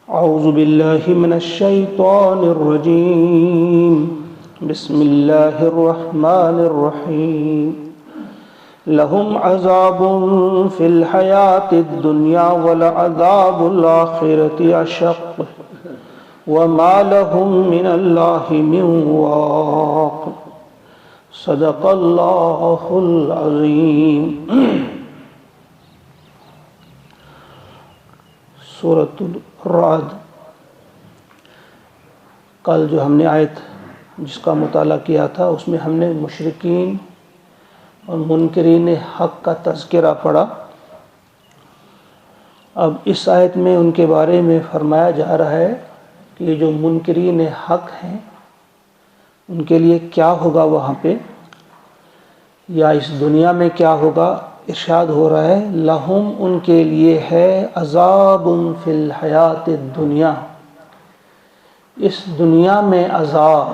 اعوذ باللہ من الشیطان الرجیم بسم اللہ الرحمن الرحیم لهم عذاب فی الحیاة الدنیا ولعذاب الآخرة اشق وما لهم من اللہ من واق صدق اللہ العظیم۔ سورۃ الرعد، کل جو ہم نے آیت جس کا مطالعہ کیا تھا اس میں ہم نے مشرکین اور منکرین حق کا تذکرہ پڑھا۔ اب اس آیت میں ان کے بارے میں فرمایا جا رہا ہے کہ یہ جو منکرین حق ہیں ان کے لیے کیا ہوگا وہاں پہ، یا اس دنیا میں کیا ہوگا۔ ارشاد ہو رہا ہے لہم، ان کے لیے ہے عذاب فی الحیات الدنیا، اس دنیا میں عذاب،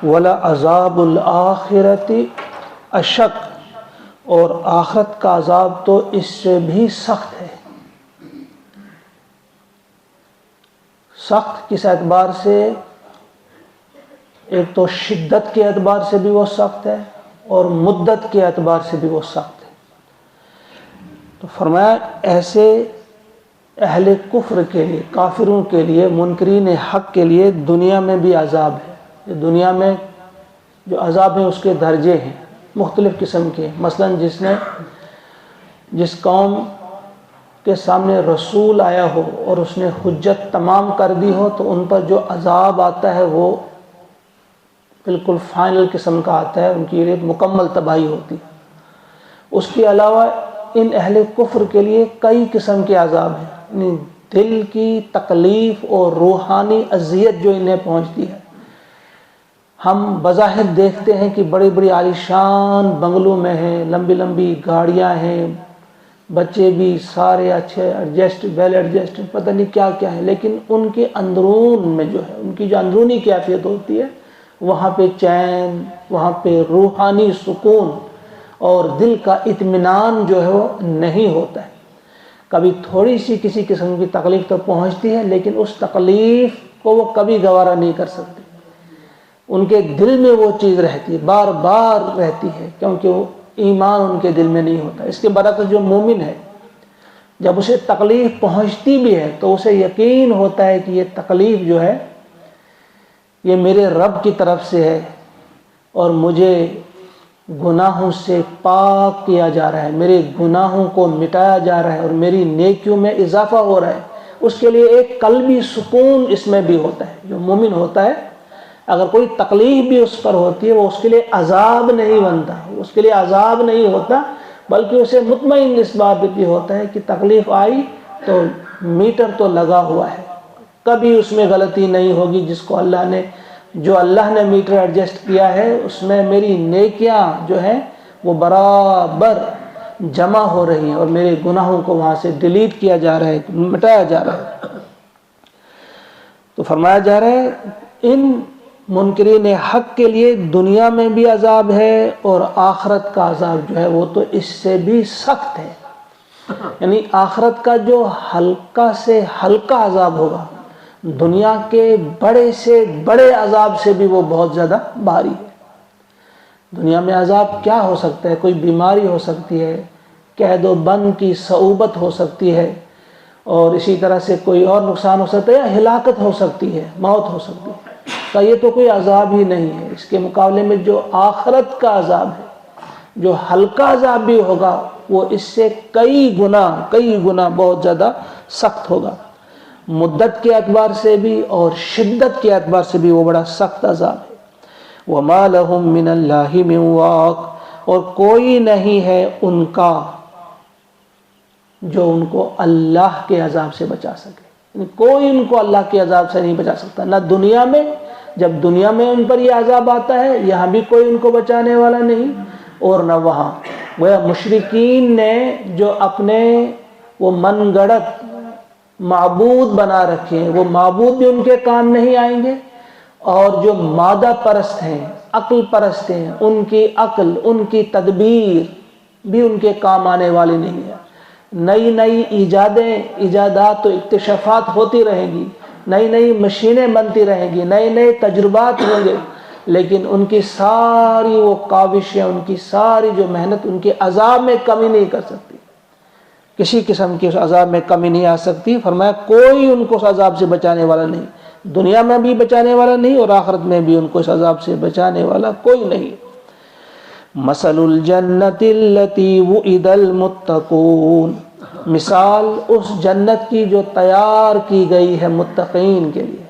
ولعذاب الآخرۃ اشق، اور آخرت کا عذاب تو اس سے بھی سخت ہے۔ سخت کس اعتبار سے؟ ایک تو شدت کے اعتبار سے بھی وہ سخت ہے اور مدت کے اعتبار سے بھی وہ سخت ہے۔ تو فرمایا ایسے اہل کفر کے لیے، کافروں کے لیے، منکرین حق کے لیے دنیا میں بھی عذاب ہے۔ یہ دنیا میں جو عذاب ہیں اس کے درجے ہیں، مختلف قسم کے۔ مثلا جس قوم کے سامنے رسول آیا ہو اور اس نے حجت تمام کر دی ہو تو ان پر جو عذاب آتا ہے وہ بالکل فائنل قسم کا آتا ہے، ان کی ایک مکمل تباہی ہوتی ہے۔ اس کے علاوہ ان اہل کفر کے لیے کئی قسم کے عذاب ہیں، یعنی دل کی تکلیف اور روحانی اذیت جو انہیں پہنچتی ہے۔ ہم بظاہر دیکھتے ہیں کہ بڑی بڑی عالیشان بنگلوں میں ہیں، لمبی لمبی گاڑیاں ہیں، بچے بھی سارے اچھے ایڈجسٹ، ویل ایڈجسٹ، پتہ نہیں کیا کیا ہے، لیکن ان کے اندرون میں جو ہے، ان کی جو اندرونی کیفیت ہوتی ہے، وہاں پہ چین، وہاں پہ روحانی سکون اور دل کا اطمینان جو ہے وہ نہیں ہوتا ہے۔ کبھی تھوڑی سی کسی قسم کی تکلیف تو پہنچتی ہے لیکن اس تکلیف کو وہ کبھی گوارا نہیں کر سکتے۔ ان کے دل میں وہ چیز رہتی ہے، بار بار رہتی ہے، کیونکہ وہ ایمان ان کے دل میں نہیں ہوتا۔ اس کے برعکس جو مومن ہے، جب اسے تکلیف پہنچتی بھی ہے تو اسے یقین ہوتا ہے کہ یہ تکلیف جو ہے یہ میرے رب کی طرف سے ہے اور مجھے گناہوں سے پاک کیا جا رہا ہے، میرے گناہوں کو مٹایا جا رہا ہے اور میری نیکیوں میں اضافہ ہو رہا ہے۔ اس کے لیے ایک قلبی سکون اس میں بھی ہوتا ہے۔ جو مومن ہوتا ہے، اگر کوئی تکلیف بھی اس پر ہوتی ہے وہ اس کے لیے عذاب نہیں بنتا، اس کے لیے عذاب نہیں ہوتا، بلکہ اسے مطمئن اس بات بھی ہوتا ہے کہ تکلیف آئی تو میٹر تو لگا ہوا ہے، کبھی اس میں غلطی نہیں ہوگی۔ جو اللہ نے میٹر ایڈجسٹ کیا ہے اس میں میری نیکیاں جو ہیں وہ برابر جمع ہو رہی ہیں اور میرے گناہوں کو وہاں سے ڈیلیٹ کیا جا رہا ہے، مٹایا جا رہا ہے۔ تو فرمایا جا رہا ہے ان منکرین حق کے لیے دنیا میں بھی عذاب ہے اور آخرت کا عذاب جو ہے وہ تو اس سے بھی سخت ہے۔ یعنی آخرت کا جو ہلکا سے ہلکا عذاب ہوگا دنیا کے بڑے سے بڑے عذاب سے بھی وہ بہت زیادہ بھاری ہے۔ دنیا میں عذاب کیا ہو سکتا ہے؟ کوئی بیماری ہو سکتی ہے، قید و بند کی صعوبت ہو سکتی ہے، اور اسی طرح سے کوئی اور نقصان ہو سکتا ہے، یا ہلاکت ہو سکتی ہے، موت ہو سکتی ہے۔ تو یہ تو کوئی عذاب ہی نہیں ہے۔ اس کے مقابلے میں جو آخرت کا عذاب ہے، جو ہلکا عذاب بھی ہوگا وہ اس سے کئی گنا بہت زیادہ سخت ہوگا، مدت کے اعتبار سے بھی اور شدت کے اعتبار سے بھی وہ بڑا سخت عذاب ہے۔ وَمَا لَهُم مِّنَ اللَّهِ مِن وَاقٍ، اور کوئی نہیں ہے ان کا جو ان کو اللہ کے عذاب سے بچا سکے۔ یعنی کوئی ان کو اللہ کے عذاب سے نہیں بچا سکتا، نہ دنیا میں، جب دنیا میں ان پر یہ عذاب آتا ہے یہاں بھی کوئی ان کو بچانے والا نہیں، اور نہ وہاں۔ وہ مشرکین نے جو اپنے وہ من گڑت معبود بنا رکھے ہیں، وہ معبود بھی ان کے کام نہیں آئیں گے، اور جو مادہ پرست ہیں، عقل پرست ہیں، ان کی عقل، ان کی تدبیر بھی ان کے کام آنے والی نہیں ہے۔ نئی نئی ایجادات و اکتشافات ہوتی رہیں گی، نئی نئی مشینیں بنتی رہیں گی، نئے نئے تجربات ہوں گے، لیکن ان کی ساری وہ کاوشیں، ان کی ساری جو محنت ان کے عذاب میں کمی نہیں کر سکتی، کسی قسم کی اس عذاب میں کمی نہیں آ سکتی۔ فرمایا کوئی ان کو اس عذاب سے بچانے والا نہیں، دنیا میں بھی بچانے والا نہیں اور آخرت میں بھی ان کو اس عذاب سے بچانے والا کوئی نہیں۔ مثل الجنت التي وعد المتقون، مثال اس جنت کی جو تیار کی گئی ہے متقین کے لیے،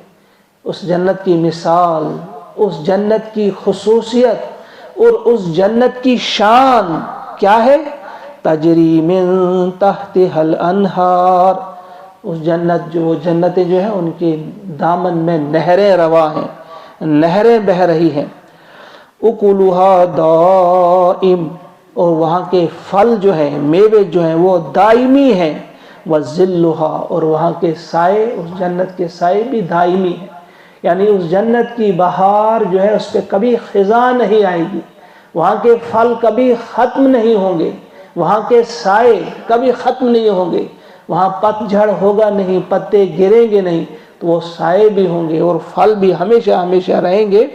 اس جنت کی مثال، اس جنت کی خصوصیت اور اس جنت کی شان کیا ہے؟ تجری من تحتها الانہار، اس جنت جنتیں جو ہیں ان کے دامن میں نہریں رواں ہیں، نہریں بہہ رہی ہیں۔ اکلھا دائم، اور وہاں کے پھل جو ہیں، میوے جو ہیں وہ دائمی ہیں۔ وظلھا، اور وہاں کے سائے، اس جنت کے سائے بھی دائمی ہیں، یعنی اس جنت کی بہار جو ہے اس پہ کبھی خزاں نہیں آئے گی، وہاں کے پھل کبھی ختم نہیں ہوں گے، وہاں کے سائے کبھی ختم نہیں ہوں گے، وہاں پت جھڑ ہوگا نہیں، پتے گریں گے نہیں، تو وہ سائے بھی ہوں گے اور پھل بھی ہمیشہ ہمیشہ رہیں گے،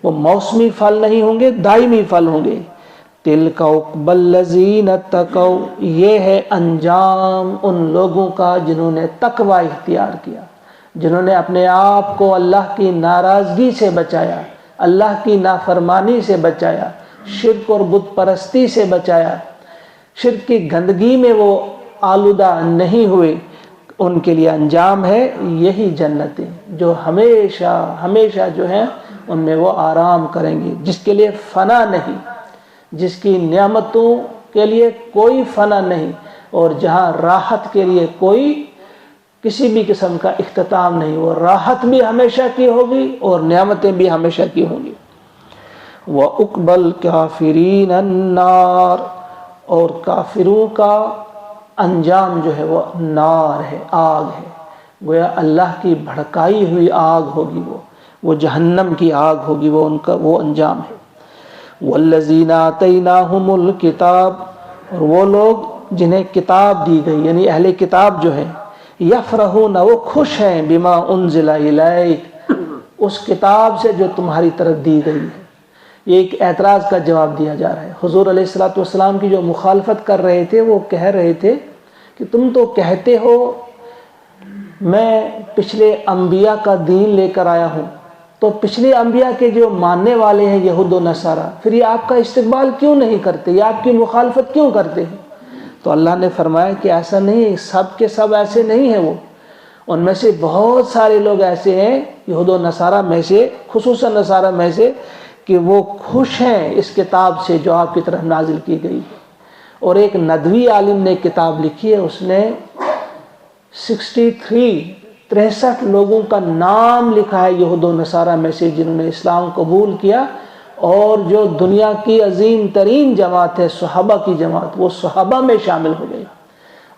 وہ موسمی پھل نہیں ہوں گے، دائمی پھل ہوں گے۔ تِلْکَ عُقْبَى الَّذِينَ اتَّقَوْا، یہ ہے انجام ان لوگوں کا جنہوں نے تقوی اختیار کیا، جنہوں نے اپنے آپ کو اللہ کی ناراضگی سے بچایا، اللہ کی نافرمانی سے بچایا، شرک اور بت پرستی سے بچایا، شرک کی گندگی میں وہ آلودہ نہیں ہوئے، ان کے لیے انجام ہے یہی جنتیں جو ہمیشہ ہمیشہ جو ہیں ان میں وہ آرام کریں گے، جس کے لیے فنا نہیں، جس کی نعمتوں کے لیے کوئی فنا نہیں، اور جہاں راحت کے لیے کوئی کسی بھی قسم کا اختتام نہیں، وہ راحت بھی ہمیشہ کی ہوگی اور نعمتیں بھی ہمیشہ کی ہوں گی۔ وَأُقْبَى الْكَافِرِينَ النَّارِ، اور کافروں کا انجام جو ہے وہ نار ہے، آگ ہے، گویا اللہ کی بھڑکائی ہوئی آگ ہوگی، وہ جہنم کی آگ ہوگی، وہ ان کا وہ انجام ہے۔ وَالَّذِينَ آتَيْنَاهُمُ الْكِتَابَ، اور وہ لوگ جنہیں کتاب دی گئی، یعنی اہل کتاب جو ہیں، یفرحون، وہ خوش ہیں، بما انزل الیک، اس کتاب سے جو تمہاری طرف دی گئی ہے۔ یہ ایک اعتراض کا جواب دیا جا رہا ہے۔ حضور علیہ الصلوۃ والسلام کی جو مخالفت کر رہے تھے، وہ کہہ رہے تھے کہ تم تو کہتے ہو میں پچھلے انبیاء کا دین لے کر آیا ہوں، تو پچھلے انبیاء کے جو ماننے والے ہیں یہود و نصارہ، پھر یہ آپ کا استقبال کیوں نہیں کرتے، یہ آپ کی مخالفت کیوں کرتے ہیں؟ تو اللہ نے فرمایا کہ ایسا نہیں، سب کے سب ایسے نہیں ہیں، وہ ان میں سے بہت سارے لوگ ایسے ہیں یہود و نصارہ میں سے، خصوصاً نصارہ میں سے، کہ وہ خوش ہیں اس کتاب سے جو آپ کی طرف نازل کی گئی ہے۔ اور ایک ندوی عالم نے کتاب لکھی ہے، اس نے 63 لوگوں کا نام لکھا ہے یہود و نصارہ میں سے جنہوں نے اسلام قبول کیا، اور جو دنیا کی عظیم ترین جماعت ہے صحابہ کی جماعت، وہ صحابہ میں شامل ہو گئی،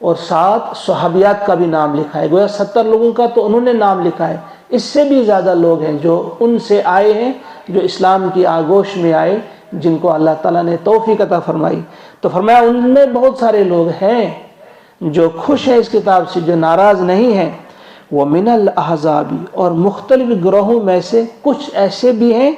اور 7 صحابیات کا بھی نام لکھا ہے، گویا 70 لوگوں کا تو انہوں نے نام لکھا ہے، اس سے بھی زیادہ لوگ ہیں جو ان سے آئے ہیں، جو اسلام کی آغوش میں آئے، جن کو اللہ تعالیٰ نے توفیق عطا فرمائی۔ تو فرمایا ان میں بہت سارے لوگ ہیں جو خوش ہیں اس کتاب سے، جو ناراض نہیں ہیں۔ وَمِنَ الْأَحْزَابِ، اور مختلف گروہوں میں سے کچھ ایسے بھی ہیں،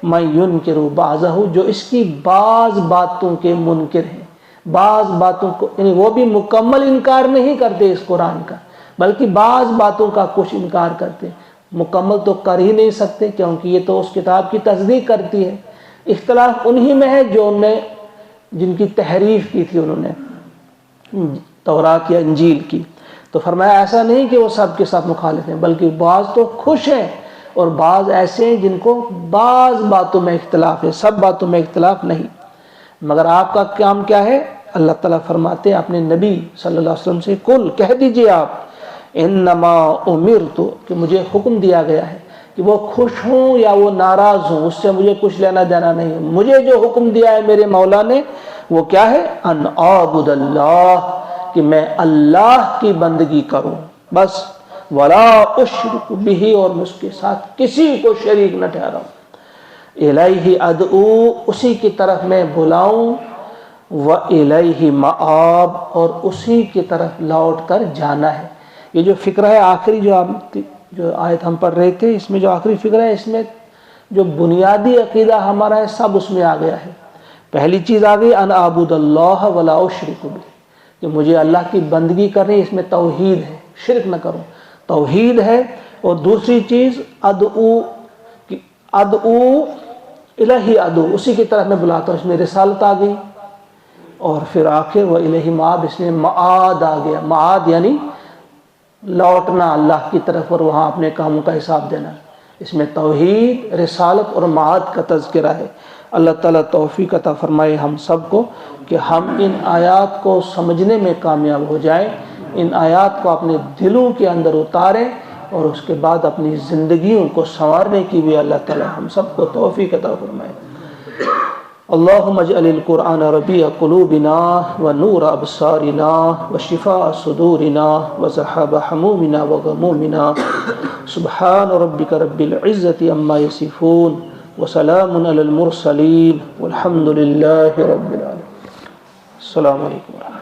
مَن يُنْكِرُ بَعْضَهُ، جو اس کی بعض باتوں کے منکر ہیں، بعض باتوں کو، یعنی وہ بھی مکمل انکار نہیں کرتے اس قرآن کا، بلکہ بعض باتوں کا کچھ انکار کرتے ہیں، مکمل تو کر ہی نہیں سکتے کیونکہ یہ تو اس کتاب کی تصدیق کرتی ہے۔ اختلاف انہی میں ہے جو ان نے جن کی تحریف کی تھی، انہوں نے تورات یا انجیل کی۔ تو فرمایا ایسا نہیں کہ وہ سب کے ساتھ مخالف ہیں، بلکہ بعض تو خوش ہیں اور بعض ایسے ہیں جن کو بعض باتوں میں اختلاف ہے، سب باتوں میں اختلاف نہیں۔ مگر آپ کا کام کیا ہے؟ اللہ تعالیٰ فرماتے ہیں اپنے نبی صلی اللہ علیہ وسلم سے، کل کہہ دیجئے آپ، انما امرت، کہ مجھے حکم دیا گیا ہے کہ وہ خوش ہوں یا وہ ناراض ہوں، اس سے مجھے کچھ لینا دینا نہیں ہے۔ مجھے جو حکم دیا ہے میرے مولا نے وہ کیا ہے؟ ان اعبد اللہ، کہ میں اللہ کی بندگی کروں بس، ولا اشرک بہ، اور میں اس کے ساتھ کسی کو شریک نہ ٹھہراؤں، الیہ ادعو، اسی کی طرف میں بلاؤں، وَإِلَيْهِ مَآب، اور اسی کی طرف لوٹ کر جانا ہے۔ یہ جو فکرہ ہے آخری جو آیت ہم پڑھ رہے تھے، اس میں جو آخری فکرہ ہے، اس میں جو بنیادی عقیدہ ہمارا ہے سب اس میں آ گیا ہے۔ پہلی چیز آ گئی ان اعبد اللہ ولا اشرک بہ، کہ مجھے اللہ کی بندگی کرنی، اس میں توحید ہے، شرک نہ کروں، توحید ہے۔ اور دوسری چیز ادعو الہی ادعو، اسی کی طرف میں بلاتا ہوں، اس میں رسالت آ گئی۔ اور پھر آخر و الہی مآب، اس میں معاد آ گیا، معاد یعنی لوٹنا اللہ کی طرف اور وہاں اپنے کاموں کا حساب دینا۔ اس میں توحید، رسالت اور معاد کا تذکرہ ہے۔ اللہ تعالیٰ توفیق عطا فرمائے ہم سب کو کہ ہم ان آیات کو سمجھنے میں کامیاب ہو جائیں، ان آیات کو اپنے دلوں کے اندر اتاریں، اور اس کے بعد اپنی زندگیوں کو سنوارنے کی بھی اللہ تعالیٰ ہم سب کو توفیق عطا فرمائے۔ اللہم اجعل القرآن ربیع قلوبنا ونور ابصارنا وشفاء صدورنا وذهاب همومنا وغمومنا سبحان ربک رب العزة عما یصفون وسلام علی المرسلین والحمد للہ رب العالمین۔ السلام علیکم۔